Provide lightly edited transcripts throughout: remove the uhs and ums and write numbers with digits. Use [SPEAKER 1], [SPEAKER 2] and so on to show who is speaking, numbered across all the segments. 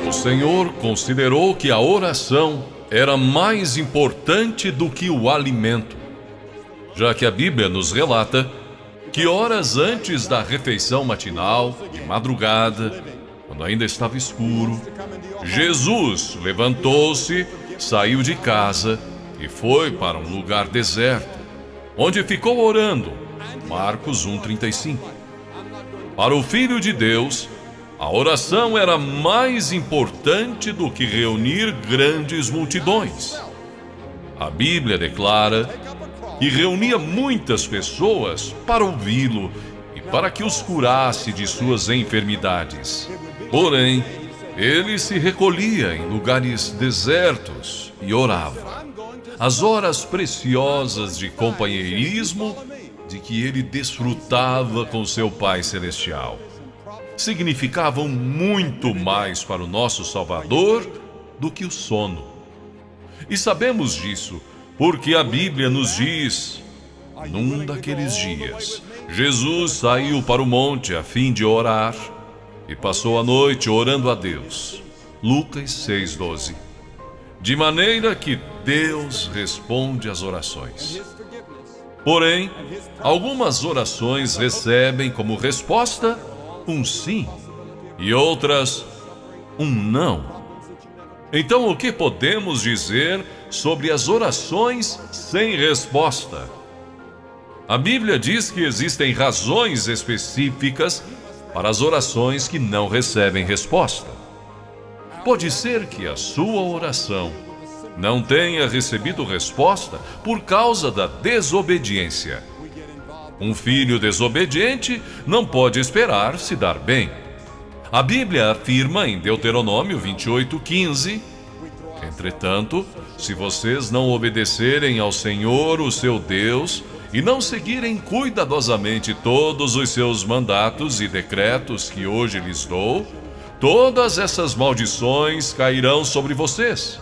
[SPEAKER 1] O Senhor considerou que a oração era mais importante do que o alimento, já que a Bíblia nos relata que horas antes da refeição matinal, de madrugada, quando ainda estava escuro, Jesus levantou-se, saiu de casa e foi para um lugar deserto, onde ficou orando. Marcos 1:35. Para o Filho de Deus, a oração era mais importante do que reunir grandes multidões. A Bíblia declara que reunia muitas pessoas para ouvi-lo e para que os curasse de suas enfermidades. Porém, ele se recolhia em lugares desertos e orava. As horas preciosas de companheirismo de que ele desfrutava com seu Pai Celestial significavam muito mais para o nosso Salvador do que o sono. E sabemos disso porque a Bíblia nos diz: num daqueles dias, Jesus saiu para o monte a fim de orar e passou a noite orando a Deus. Lucas 6:12. De maneira que Deus responde às orações. Porém, algumas orações recebem como resposta um sim e outras um não. Então, o que podemos dizer sobre as orações sem resposta? A Bíblia diz que existem razões específicas para as orações que não recebem resposta. Pode ser que a sua oração não tenha recebido resposta por causa da desobediência. Um filho desobediente não pode esperar se dar bem. A Bíblia afirma em Deuteronômio 28:15: entretanto, se vocês não obedecerem ao Senhor, o seu Deus, e não seguirem cuidadosamente todos os seus mandatos e decretos que hoje lhes dou, todas essas maldições cairão sobre vocês.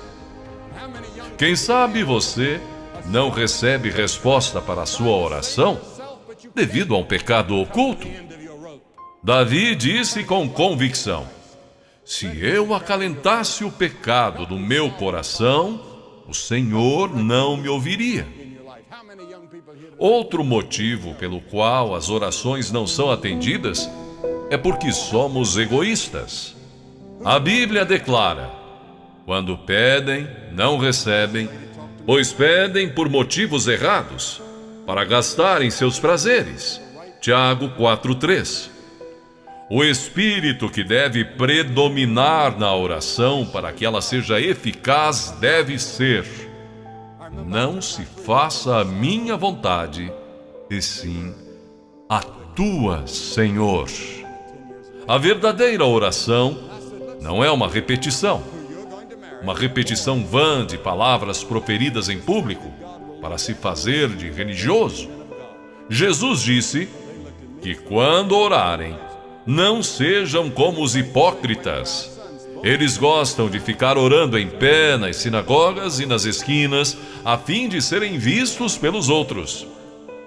[SPEAKER 1] Quem sabe você não recebe resposta para a sua oração devido a um pecado oculto? Davi disse com convicção: se eu acalentasse o pecado do meu coração, o Senhor não me ouviria. Outro motivo pelo qual as orações não são atendidas é porque somos egoístas. A Bíblia declara: quando pedem, não recebem, pois pedem por motivos errados, para gastarem seus prazeres. Tiago 4:3. O espírito que deve predominar na oração para que ela seja eficaz deve ser: não se faça a minha vontade, e sim a tua, Senhor. A verdadeira oração não é uma repetição vã de palavras proferidas em público para se fazer de religioso. Jesus disse que quando orarem, não sejam como os hipócritas. Eles gostam de ficar orando em pé nas sinagogas e nas esquinas, a fim de serem vistos pelos outros.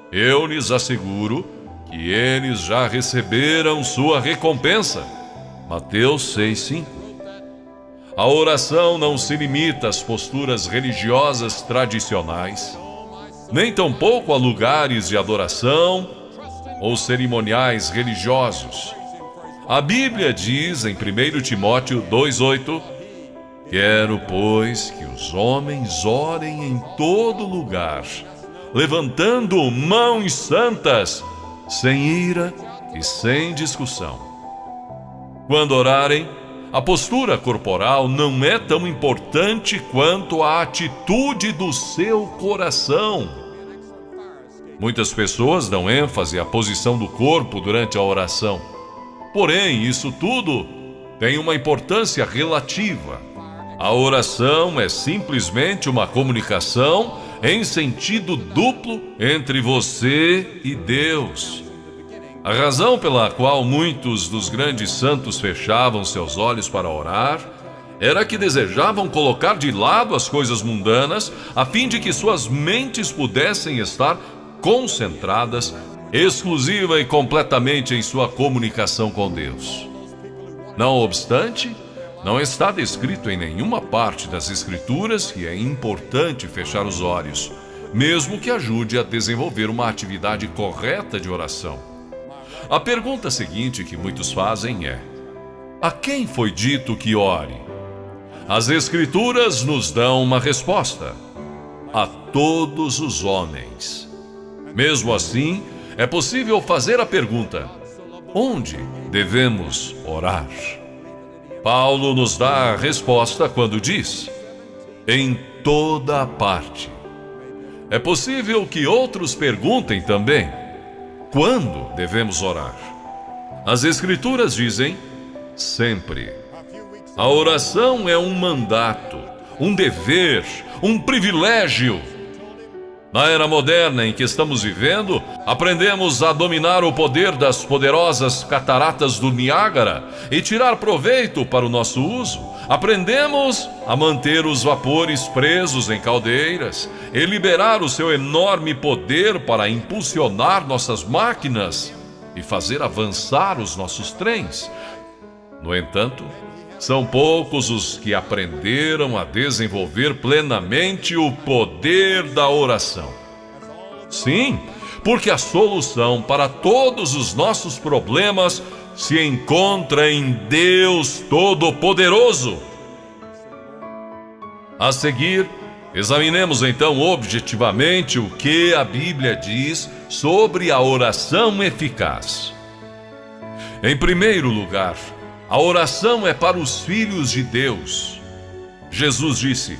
[SPEAKER 1] Eu lhes asseguro que eles já receberam sua recompensa. Mateus 6:5. A oração não se limita às posturas religiosas tradicionais, nem tampouco a lugares de adoração ou cerimoniais religiosos. A Bíblia diz em 1 Timóteo 2:8: quero, pois, que os homens orem em todo lugar, levantando mãos santas, sem ira e sem discussão. Quando orarem, a postura corporal não é tão importante quanto a atitude do seu coração. Muitas pessoas dão ênfase à posição do corpo durante a oração. Porém, isso tudo tem uma importância relativa. A oração é simplesmente uma comunicação em sentido duplo entre você e Deus. A razão pela qual muitos dos grandes santos fechavam seus olhos para orar era que desejavam colocar de lado as coisas mundanas a fim de que suas mentes pudessem estar concentradas exclusiva e completamente em sua comunicação com Deus. Não obstante, Não está descrito em nenhuma parte das Escrituras que é importante fechar os olhos, mesmo que ajude a desenvolver uma atividade correta de oração. A pergunta seguinte que muitos fazem é: a quem foi dito que ore? As Escrituras nos dão uma resposta: a todos os homens. Mesmo assim, é possível fazer a pergunta: onde devemos orar? Paulo nos dá a resposta quando diz: em toda parte. É possível que outros perguntem também: quando devemos orar? As Escrituras dizem: sempre. A oração é um mandato, um dever, um privilégio. Na era moderna em que estamos vivendo, aprendemos a dominar o poder das poderosas cataratas do Niágara e tirar proveito para o nosso uso. Aprendemos a manter os vapores presos em caldeiras e liberar o seu enorme poder para impulsionar nossas máquinas e fazer avançar os nossos trens. No entanto, são poucos os que aprenderam a desenvolver plenamente o poder da oração. Sim, porque a solução para todos os nossos problemas se encontra em Deus Todo-Poderoso. A seguir, examinemos então objetivamente o que a Bíblia diz sobre a oração eficaz. Em primeiro lugar, a oração é para os filhos de Deus. Jesus disse: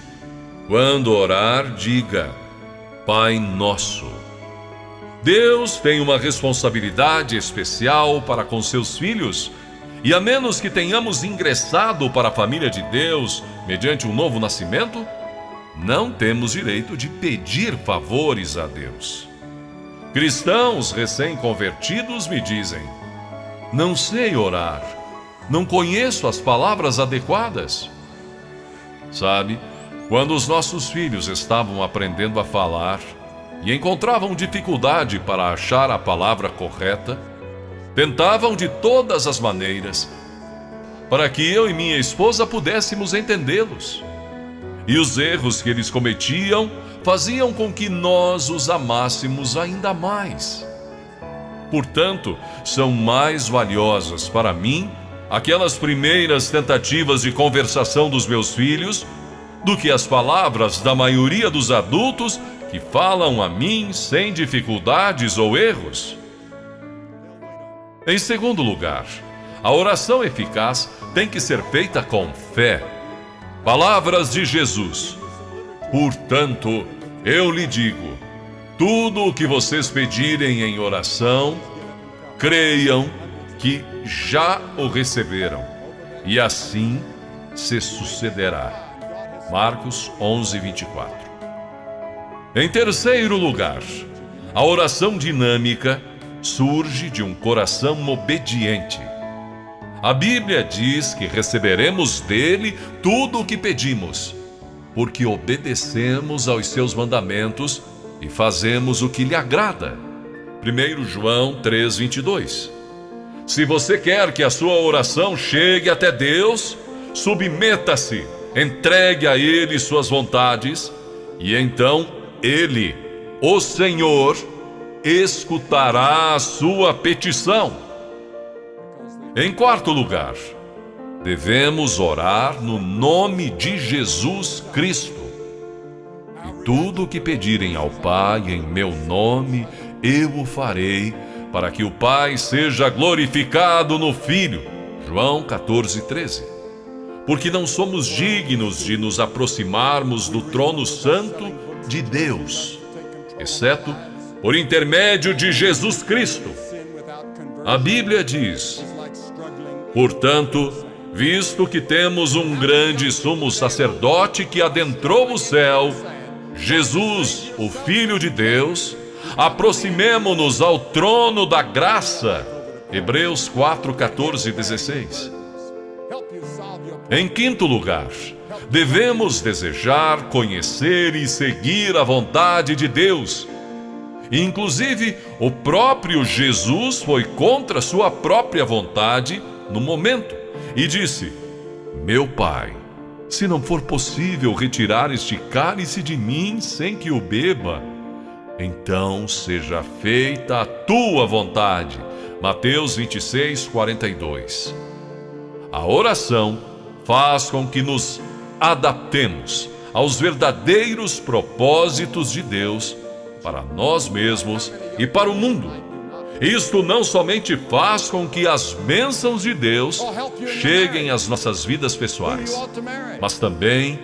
[SPEAKER 1] quando orar, diga: Pai Nosso. Deus tem uma responsabilidade especial para com seus filhos, e a menos que tenhamos ingressado para a família de Deus mediante um novo nascimento, não temos direito de pedir favores a Deus. Cristãos recém-convertidos me dizem: não sei orar. Não conheço as palavras adequadas. Sabe, quando os nossos filhos estavam aprendendo a falar e encontravam dificuldade para achar a palavra correta, tentavam de todas as maneiras para que eu e minha esposa pudéssemos entendê-los. E os erros que eles cometiam faziam com que nós os amássemos ainda mais. Portanto, são mais valiosas para mim aquelas primeiras tentativas de conversação dos meus filhos do que as palavras da maioria dos adultos que falam a mim sem dificuldades ou erros. Em segundo lugar, a oração eficaz tem que ser feita com fé. Palavras de Jesus: portanto, eu lhe digo, tudo o que vocês pedirem em oração, creiam que já o receberam, e assim se sucederá. Marcos 11:24. Em terceiro lugar, a oração dinâmica surge de um coração obediente. A Bíblia diz que receberemos dele tudo o que pedimos, porque obedecemos aos seus mandamentos e fazemos o que lhe agrada. 1 João 3:22. Se você quer que a sua oração chegue até Deus, submeta-se, entregue a Ele suas vontades, e então Ele, o Senhor, escutará a sua petição. Em quarto lugar, devemos orar no nome de Jesus Cristo. E tudo o que pedirem ao Pai em meu nome, eu o farei, para que o Pai seja glorificado no Filho. João 14:13. Porque não somos dignos de nos aproximarmos do trono santo de Deus, exceto por intermédio de Jesus Cristo. A Bíblia diz: portanto, visto que temos um grande sumo sacerdote que adentrou o céu, Jesus, o Filho de Deus, aproximemo-nos ao trono da graça. Hebreus 4:14-16. Em quinto lugar, devemos desejar, conhecer e seguir a vontade de Deus. Inclusive, o próprio Jesus foi contra sua própria vontade no momento e disse: Meu Pai, se não for possível retirar este cálice de mim sem que o beba, então seja feita a tua vontade. Mateus 26, 42. A oração faz com que nos adaptemos aos verdadeiros propósitos de Deus para nós mesmos e para o mundo. Isto não somente faz com que as bênçãos de Deus cheguem às nossas vidas pessoais, mas também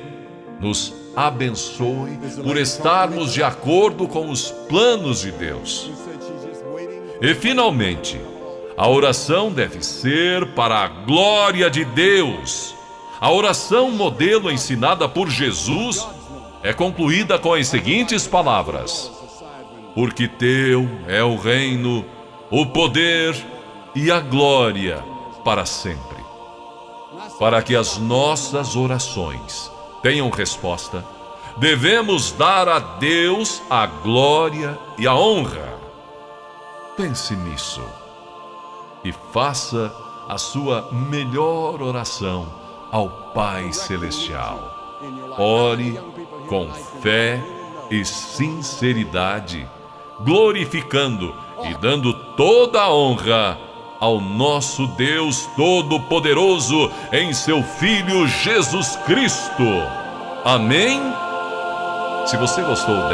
[SPEAKER 1] nos abençoe por estarmos de acordo com os planos de Deus. E finalmente, a oração deve ser para a glória de Deus. A oração modelo ensinada por Jesus é concluída com as seguintes palavras: porque teu é o reino, o poder e a glória para sempre. Para que as nossas orações tenham resposta, devemos dar a Deus a glória e a honra. Pense nisso e faça a sua melhor oração ao Pai Celestial. Ore com fé e sinceridade, glorificando e dando toda a honra ao nosso Deus Todo-Poderoso em seu Filho Jesus Cristo. Amém? Se você gostou dessa